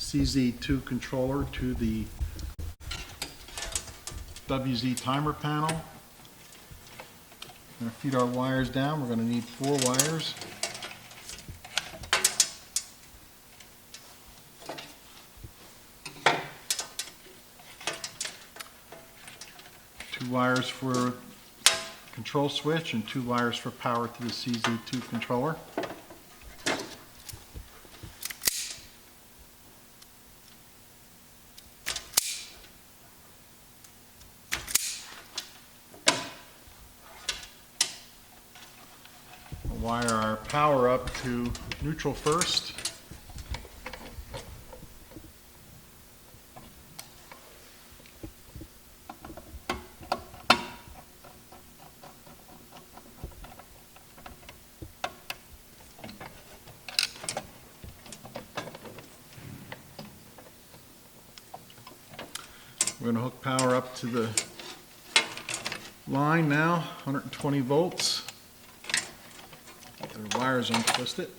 CZ2 controller to the WZ timer panel. We're going to feed our wires down. We're going to need 4 wires. Two wires for control switch and 2 wires for power to the CZ2 controller. We'll wire our power up to neutral first. We're going to hook power up to the line now, 120 volts. Get our wires untwisted.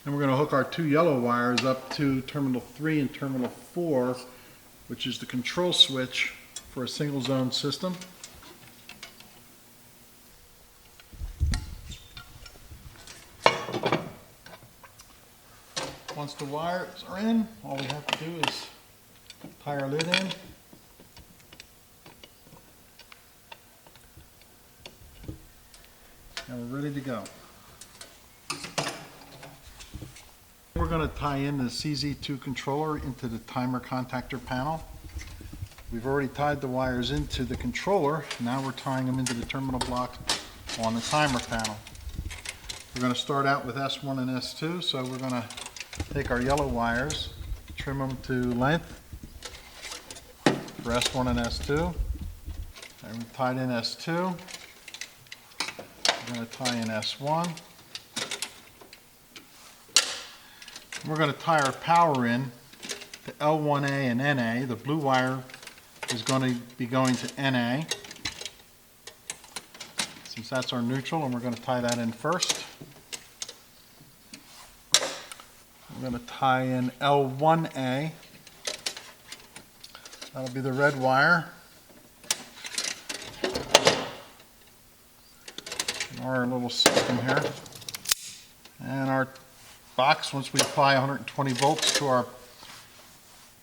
And we're going to hook our 2 yellow wires up to terminal 3 and terminal 4, which is the control switch for a single zone system. Once the wires are in, all we have to do is tie our lid in. And we're ready to go. We're going to tie in the CZ2 controller into the timer contactor panel. We've already tied the wires into the controller. Now we're tying them into the terminal block on the timer panel. We're going to start out with S1 and S2, so we're going to take our yellow wires, trim them to length for S1 and S2. And we tied in S2. We're going to tie in S1. We're going to tie our power in to L1A and NA. The blue wire is going to be going to NA, since that's our neutral, and we're going to tie that in first. We're going to tie in L1A. That'll be the red wire. Our little system here. And our box, once we apply 120 volts to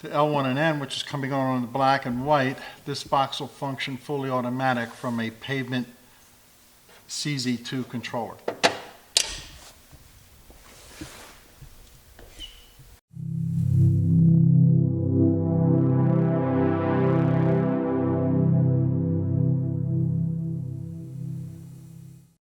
L1 and N, which is coming on the black and white, this box will function fully automatic from a pavement CZ2 controller.